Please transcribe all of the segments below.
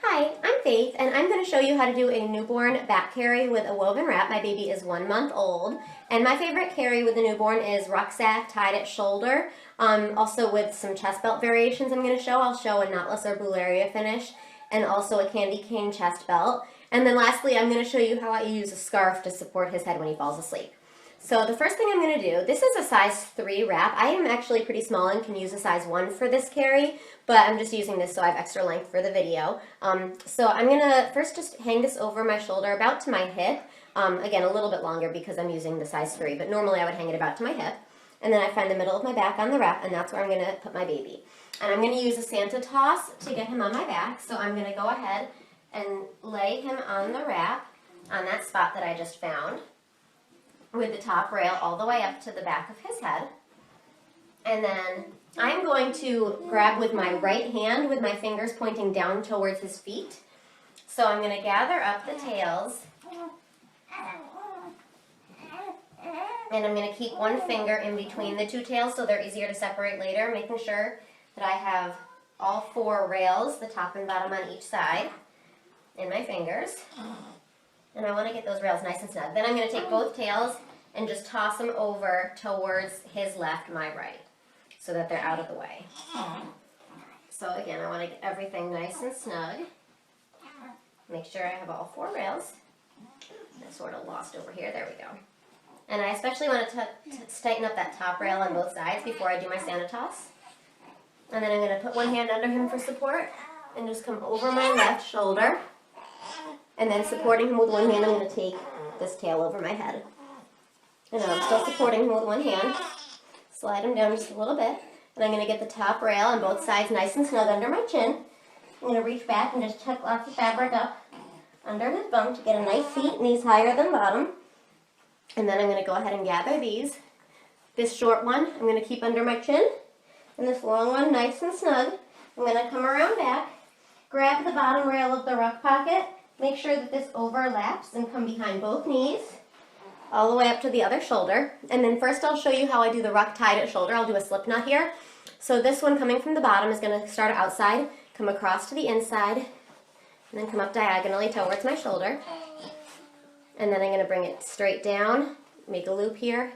Hi, I'm Faith, and I'm going to show you how to do a newborn back carry with a woven wrap. My baby is 1 month old, and my favorite carry with the newborn is rucksack tied at shoulder. Also with some chest belt variations I'm going to show. I'll show a knotless or Buleria finish, and also a candy cane chest belt. And then lastly, I'm going to show you how I use a scarf to support his head when he falls asleep. So the first thing I'm going to do, this is a size 3 wrap. I am actually pretty small and can use a size 1 for this carry, but I'm just using this so I have extra length for the video. So I'm going to first just hang this over my shoulder about to my hip. Again, a little bit longer because I'm using the size 3, but normally I would hang it about to my hip. And then I find the middle of my back on the wrap, and that's where I'm going to put my baby. And I'm going to use a Santa toss to get him on my back, so I'm going to go ahead and lay him on the wrap on that spot that I just found, with the top rail all the way up to the back of his head. And then I'm going to grab with my right hand with my fingers pointing down towards his feet. So I'm going to gather up the tails, and I'm going to keep one finger in between the 2 tails so they're easier to separate later, making sure that I have all 4 rails, the top and bottom on each side, in my fingers. And I want to get those rails nice and snug. Then I'm going to take both tails and just toss them over towards his left, my right, so that they're out of the way. So again, I want to get everything nice and snug. Make sure I have all 4 rails. I'm sort of lost over here. There we go. And I especially want to tighten up that top rail on both sides before I do my Santa toss. And then I'm going to put one hand under him for support and just come over my left shoulder. And then supporting him with one hand, I'm going to take this tail over my head. And I'm still supporting him with one hand. Slide him down just a little bit. And I'm going to get the top rail on both sides nice and snug under my chin. I'm going to reach back and just tuck lots of fabric up under his bum to get a nice seat, knees higher than bottom. And then I'm going to go ahead and gather these. This short one I'm going to keep under my chin. And this long one nice and snug. I'm going to come around back, grab the bottom rail of the ruck pocket, make sure that this overlaps and come behind both knees, all the way up to the other shoulder. And then first I'll show you how I do the ruck tied at shoulder. I'll do a Slipknot here. So this one coming from the bottom is going to start outside, come across to the inside, and then come up diagonally towards my shoulder. And then I'm going to bring it straight down, make a loop here,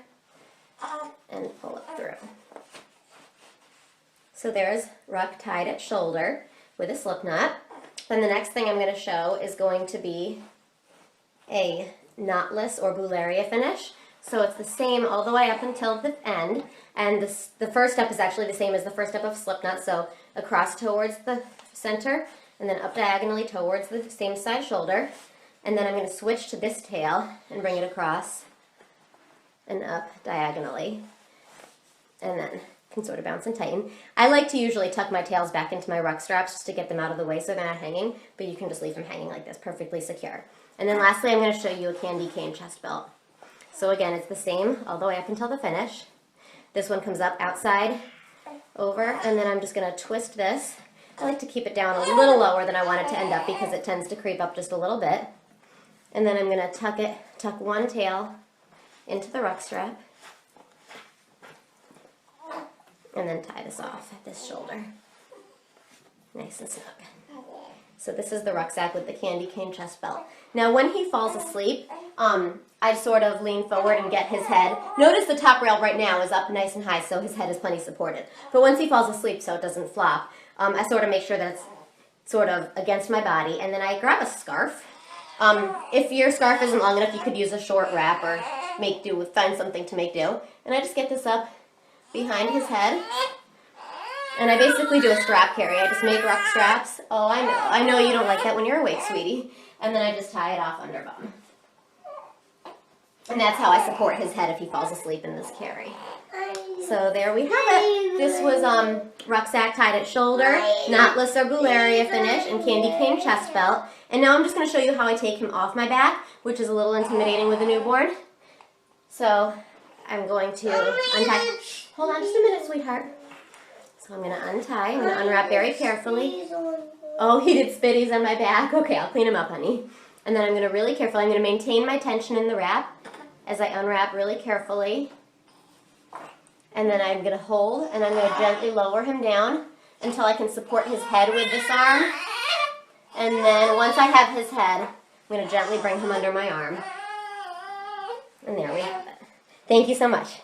and pull it through. So there's ruck tied at shoulder with a Slipknot. Then the next thing I'm going to show is going to be a knotless or Buleria finish. So it's the same all the way up until the end. And the first step is actually the same as the first step of Slipknot. So across towards the center, and then up diagonally towards the same side shoulder. And then I'm going to switch to this tail and bring it across and up diagonally. And then can sort of bounce and tighten. I like to usually tuck my tails back into my ruck straps just to get them out of the way so they're not hanging, but you can just leave them hanging like this, perfectly secure. And then lastly, I'm going to show you a candy cane chest belt. So again, it's the same all the way up until the finish. This one comes up outside, over, and then I'm just going to twist this. I like to keep it down a little lower than I want it to end up because it tends to creep up just a little bit. And then I'm going to tuck one tail into the ruck strap, and then tie this off at this shoulder. Nice and snug. So this is the rucksack with the candy cane chest belt. Now when he falls asleep, I sort of lean forward and get his head. Notice the top rail right now is up nice and high so his head is plenty supported. But once he falls asleep so it doesn't flop, I sort of make sure that it's sort of against my body. And then I grab a scarf. If your scarf isn't long enough, you could use a short wrap or make do with, find something to make do. And I just get this up behind his head, and I basically do a strap carry. I just make ruck straps. Oh, I know you don't like that when you're awake, sweetie. And then I just tie it off under bum. And that's how I support his head if he falls asleep in this carry. So there we have it. This was rucksack tied at shoulder, knotless or Buleria finish, and candy cane chest belt. And now I'm just going to show you how I take him off my back, which is a little intimidating with a newborn. So I'm going to untie. Hold on just a minute, sweetheart. So I'm going to untie. I'm going to unwrap very carefully. Oh, he did spitties on my back. Okay, I'll clean him up, honey. And then I'm going to really carefully, I'm going to maintain my tension in the wrap as I unwrap really carefully. And then I'm going to hold, and I'm going to gently lower him down until I can support his head with this arm And then once I have his head, I'm going to gently bring him under my arm. And there we have it. Thank you so much.